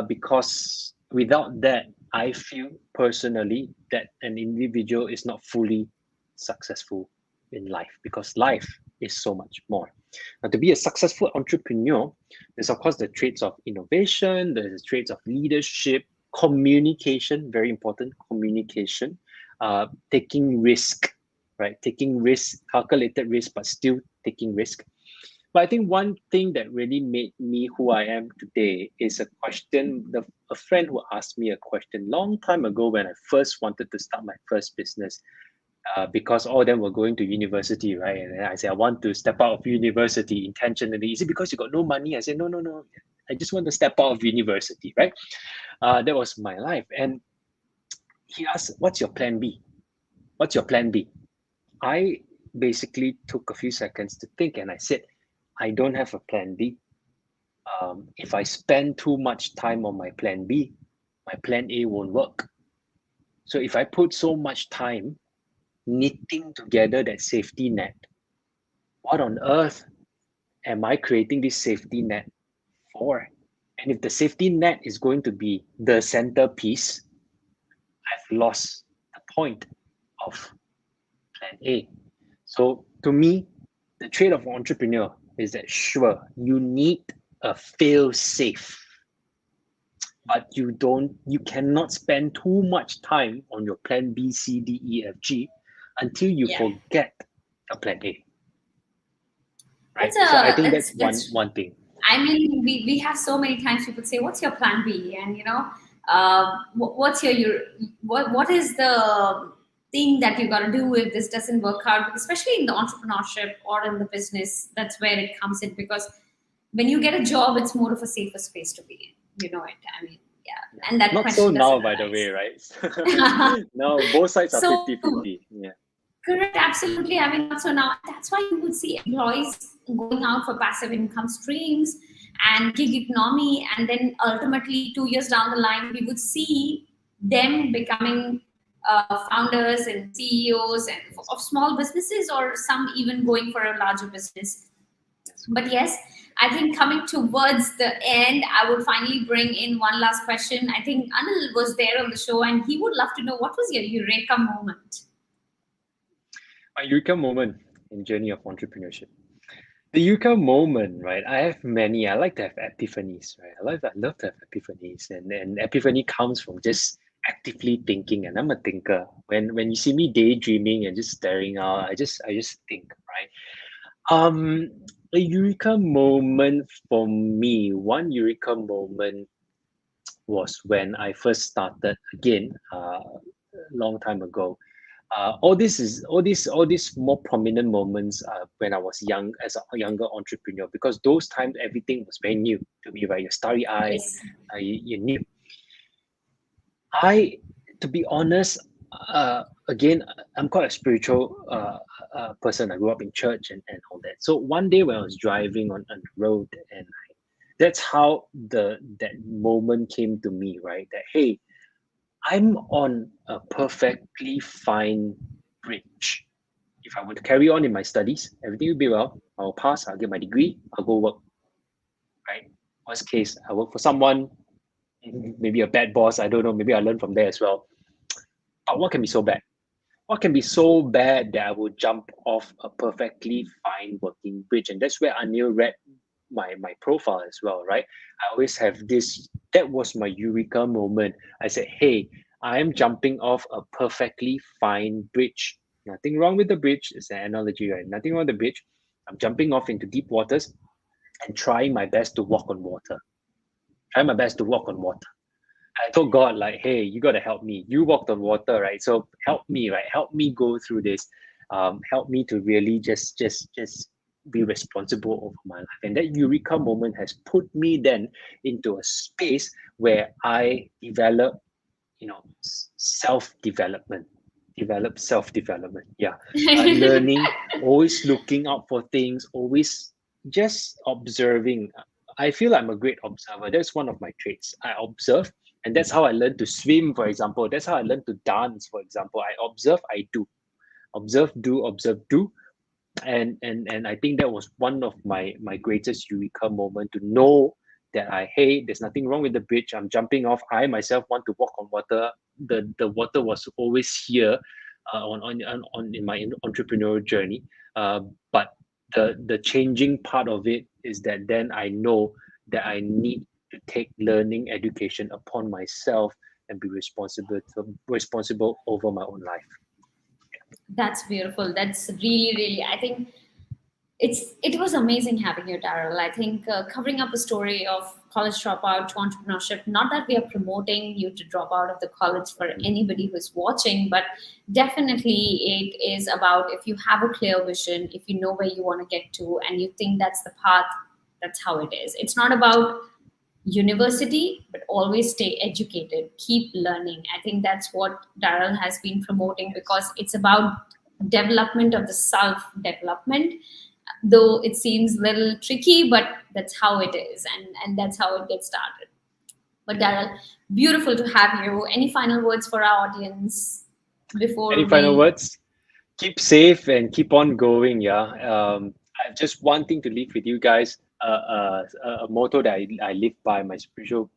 Because without that, I feel personally that an individual is not fully successful in life because life is so much more. Now, to be a successful entrepreneur, there's of course the traits of innovation, there's the traits of leadership, communication, very important, communication, taking risk, right? Taking risk, calculated risk, but still taking risk. But I think one thing that really made me who I am today is a question. A friend who asked me a question long time ago when I first wanted to start my first business, because all of them were going to university, right? And then I said, I want to step out of university intentionally. Is it because you got no money? I said, no, no, no. I just want to step out of university, right? That was my life. And he asked, what's your plan B? What's your plan B? I basically took a few seconds to think and I said, I don't have a plan B. If I spend too much time on my plan B, my plan A won't work. So if I put so much time knitting together that safety net, what on earth am I creating this safety net for? And if the safety net is going to be the centerpiece, I've lost point of plan A. So to me, the trait of entrepreneur is that sure, you need a fail safe, but you cannot spend too much time on your plan B, C, D, E, F, G until you Yeah. forget your plan A. Right. That's So I a think that's that's that's one thing. I mean, we have so many times people say, "What's your plan B?" And what's what is the thing that you got to do if this doesn't work out? Especially in the entrepreneurship or in the business, that's where it comes in, because when you get a job, it's more of a safer space to be in. You know it. I mean, yeah, and that Not so question doesn't now, by the way, arise. right? Now both sides are So 50-50. Yeah. correct, absolutely. I mean, also now that's why you would see employees going out for passive income streams and gig economy, and then ultimately 2 years down the line, we would see them becoming founders and CEOs and of small businesses, or some even going for a larger business. But yes, I think coming towards the end, I would finally bring in one last question. I think Anil was there on the show, and he would love to know, what was your eureka moment? My Eureka moment in journey of entrepreneurship. The Eureka moment, right? I have many. I like to have epiphanies, right? I love to have epiphanies, and epiphany comes from just actively thinking. And I'm a thinker. When you see me daydreaming and just staring out, I just think, right? Um, a Eureka moment for me. One Eureka moment was when I first started again, a long time ago. All these more prominent moments when I was young, as a younger entrepreneur, because those times everything was very new to me, right? You're starry eyed, Yes. you're new. To be honest, again, I'm quite a spiritual person. I grew up in church and all that. So one day when I was driving on the road, and that's how that moment came to me, right? That hey, I'm on a perfectly fine bridge. If I were to carry on in my studies, everything will be well. I'll pass, I'll get my degree, I'll go work, right? Worst case, I work for someone, maybe a bad boss, I don't know, maybe I learn from there as well. But what can be so bad? What can be so bad that I would jump off a perfectly fine working bridge? And that's where Anil read my profile as well, right? I always have this, that was my eureka moment. I said, hey, I am jumping off a perfectly fine bridge. Nothing wrong with the bridge. It's an analogy, right? Nothing wrong with the bridge. I'm jumping off into deep waters and trying my best to walk on water. Try my best to walk on water. I told God, like, hey, you got to help me. You walked on water, right? So help me, right? Help me go through this. Help me to really just be responsible over my life. And that eureka moment has put me then into a space where I develop, self-development. Yeah. Learning, always looking out for things, always just observing. I feel I'm a great observer. That's one of my traits. I observe, and that's how I learned to swim, for example. That's how I learned to dance, for example. I observe, I do. Observe, do, observe, do. And I think that was one of my greatest eureka moment, to know that hey, there's nothing wrong with the bridge. I'm jumping off. I myself want to walk on water. The water was always here, on in my entrepreneurial journey. But the changing part of it is that then I know that I need to take learning education upon myself and be responsible over my own life. That's beautiful. That's really, really, I think it was amazing having you, Daryl. I think covering up a story of college dropout to entrepreneurship, not that we are promoting you to drop out of the college for anybody who's watching, but definitely it is about, if you have a clear vision, if you know where you want to get to, and you think that's the path, that's how it is. It's not about university, but always stay educated, keep learning. I think that's what Daryl has been promoting, because it's about development of the self development, though it seems a little tricky, but that's how it is, and that's how it gets started. But Daryl, beautiful to have you. Any final words for our audience Any before final we? words? Keep safe and keep on going. Yeah. I have just one thing to leave with you guys. A motto that I live by, my spiritual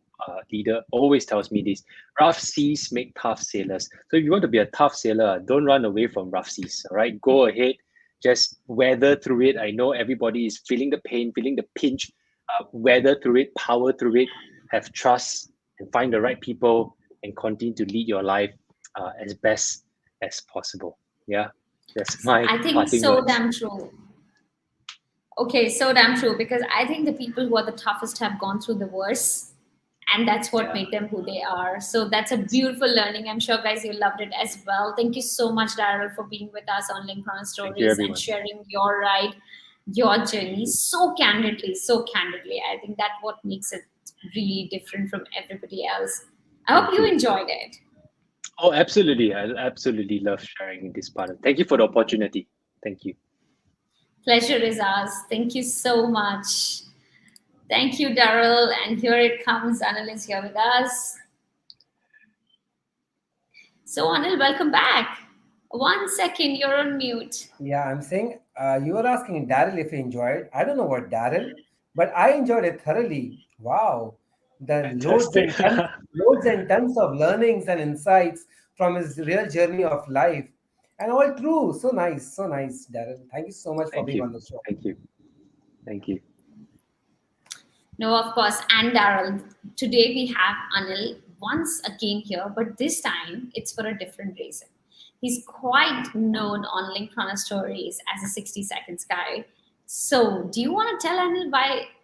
leader, always tells me this: rough seas make tough sailors. So if you want to be a tough sailor, don't run away from rough seas. All right, go ahead, just weather through it. I know everybody is feeling the pain, feeling the pinch. Weather through it, power through it. Have trust and find the right people and continue to lead your life as best as possible. Yeah, that's my I think parting so words. damn true. Okay, so damn true, because I think the people who are the toughest have gone through the worst, and that's what Yeah. made them who they are. So that's a beautiful learning. I'm sure, guys, you loved it as well. Thank you so much, Daryl, for being with us on Lincoln Thank you, Stories and everyone. sharing your ride, your journey so candidly, so candidly. I think that's what makes it really different from everybody else. I hope Thank you you. enjoyed it. Oh, absolutely. I absolutely love sharing this part. Thank you for the opportunity. Thank you. Pleasure is ours. Thank you so much. Thank you, Daryl. And here it comes. Anil is here with us. So, Anil, welcome back. 1 second, you're on mute. Yeah, I'm saying you were asking Daryl if he enjoyed. I don't know what Daryl, but I enjoyed it thoroughly. Wow, the Fantastic. loads and tons of learnings and insights from his real journey of life, and all true. So nice, Daryl. Thank you so much for Thank being you. on the show. Thank you. Thank you. No, of course. And Daryl, today we have Anil once again here, but this time it's for a different reason. He's quite known on LinkedIn Stories as a 60 seconds guy. So, do you want to tell Anil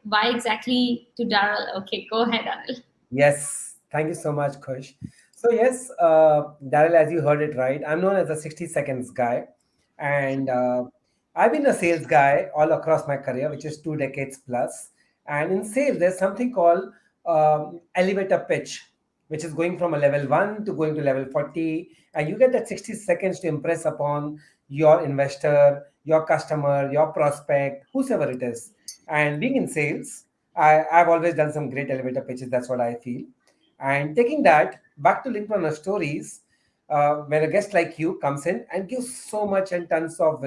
why exactly to Daryl? Okay, go ahead, Anil. Yes, thank you so much, Kush. So yes, Daryl, as you heard it right, I'm known as a 60 seconds guy, and I've been a sales guy all across my career, which is 2 decades plus. And in sales, there's something called elevator pitch, which is going from a level 1 to going to level 40, and you get that 60 seconds to impress upon your investor, your customer, your prospect, whosoever it is. And being in sales, I've always done some great elevator pitches. That's what I feel. And taking that back to LinkedIn stories, when a guest like you comes in and gives so much and tons of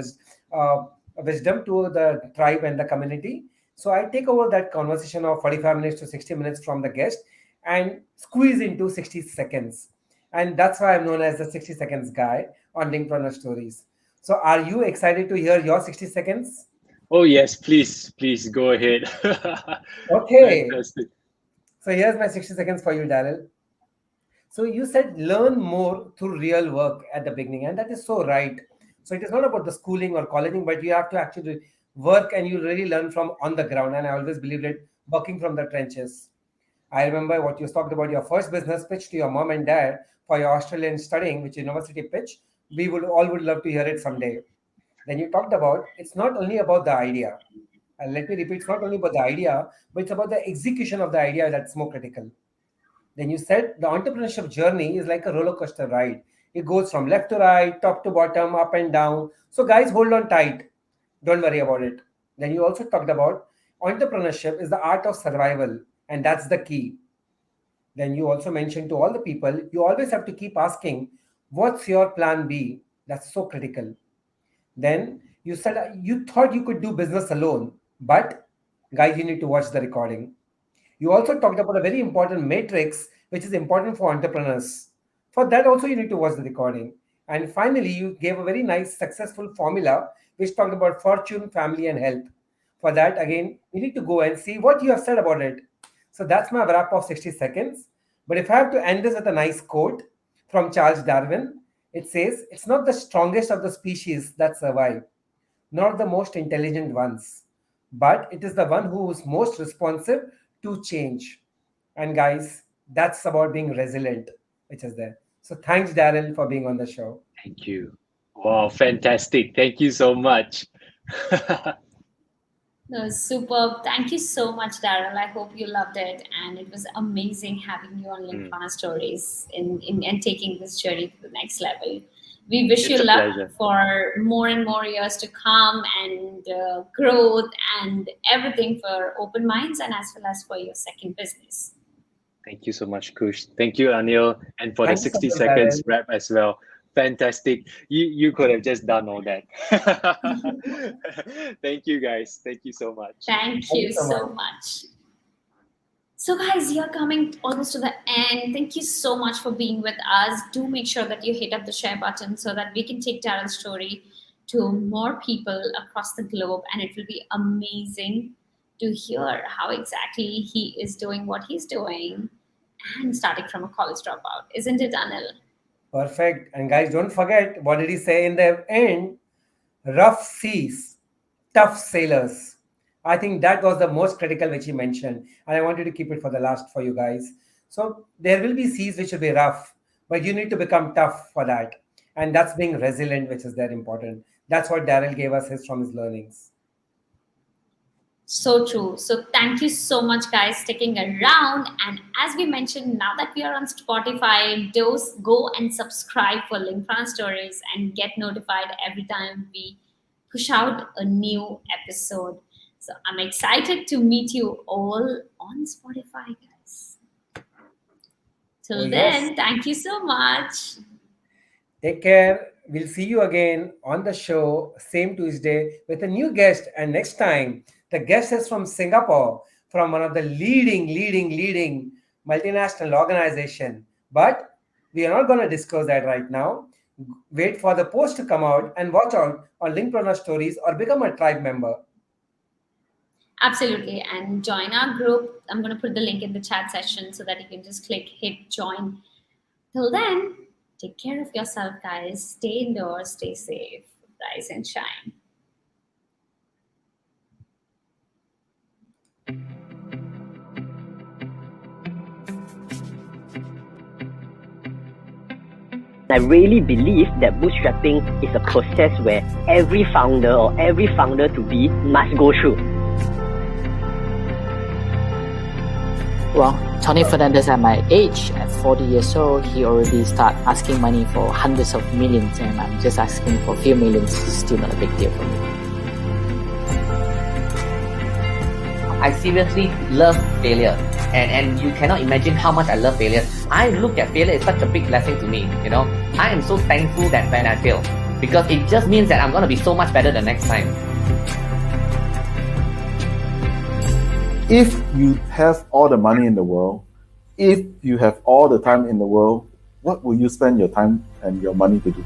wisdom to the tribe and the community. So I take over that conversation of 45 minutes to 60 minutes from the guest and squeeze into 60 seconds. And that's why I'm known as the 60 seconds guy on LinkedIn stories. So are you excited to hear your 60 seconds? Oh, yes, please, please go ahead. Okay. Fantastic. So here's my 60 seconds for you, Daryl. So you said learn more through real work at the beginning, and that is so right. So it is not about the schooling or colleging, but you have to actually work and you really learn from on the ground. And I always believed it working from the trenches. I remember what you talked about your first business pitch to your mom and dad for your Australian studying, which university pitch. We would love to hear it someday. Then you talked about it's not only about the idea. And let me repeat, it's not only about the idea, but it's about the execution of the idea that's more critical. Then you said the entrepreneurship journey is like a roller coaster ride. It goes from left to right, top to bottom, up and down. So, guys, hold on tight. Don't worry about it. Then you also talked about entrepreneurship is the art of survival, and that's the key. Then you also mentioned to all the people, you always have to keep asking, what's your plan B? That's so critical. Then you said you thought you could do business alone, but guys, you need to watch the recording. You also talked about a very important matrix, which is important for entrepreneurs. For that, also, you need to watch the recording. And finally, you gave a very nice, successful formula, which talked about fortune, family, and health. For that, again, you need to go and see what you have said about it. So that's my wrap of 60 seconds. But if I have to end this with a nice quote from Charles Darwin, it says, it's not the strongest of the species that survive, not the most intelligent ones, but it is the one who is most responsive to change. And guys, that's about being resilient, which is there. So thanks, Daryl, for being on the show. Thank you. Wow, fantastic. Thank you so much. No, superb. Thank you so much, Daryl. I hope you loved it. And it was amazing having you on Mm, LinkedIn Stories and taking this journey to the next level. We wish you it's a luck pleasure. for more and more years to come and growth and everything for Open Minds and as well as for your second business. Thank you so much, Kush. Thank you, Anil, and for the Thank you so 60 much, Daryl. seconds wrap as well. Fantastic. You could have just done all that. Thank you, guys. Thank you so much. Thank Thank you you so much. so much. So, guys, you're coming almost to the end. Thank you so much for being with us. Do make sure that you hit up the share button so that we can take Daryl's story to more people across the globe. And it will be amazing to hear how exactly he is doing what he's doing and starting from a college dropout. Isn't it, Anil? Perfect. And guys, don't forget, what did he say in the end? Rough seas, tough sailors. I think that was the most critical which he mentioned. And I wanted to keep it for the last for you guys. So there will be seas which will be rough, but you need to become tough for that. And that's being resilient, which is very important. That's what Daryl gave us from his learnings. So true. So thank you so much, guys, sticking around. And as we mentioned, now that we are on Spotify, do go and subscribe for Linkfran Stories and get notified every time we push out a new episode. So I'm excited to meet you all on Spotify, guys. Till Oh, then, yes. thank you so much. Take care. We'll see you again on the show, same Tuesday, with a new guest. And next time, the guest is from Singapore, from one of the leading multinational organization. But we are not going to discuss that right now. Wait for the post to come out and watch out on Linkpreneur Stories or become a tribe member. Absolutely. And join our group. I'm going to put the link in the chat session so that you can just hit join. Till then, take care of yourself, guys. Stay indoors, stay safe, rise and shine. I really believe that bootstrapping is a process where every founder or every founder to be must go through. Well, Tony Fernandez at my age, at 40 years old, he already start asking money for hundreds of millions, and I'm just asking for a few millions. It's still not a big deal for me. I seriously love failure, and you cannot imagine how much I love failure. I look at failure as such a big blessing to me, you know. I am so thankful that when I fail, because it just means that I'm going to be so much better the next time. If you have all the money in the world, if you have all the time in the world, what will you spend your time and your money to do?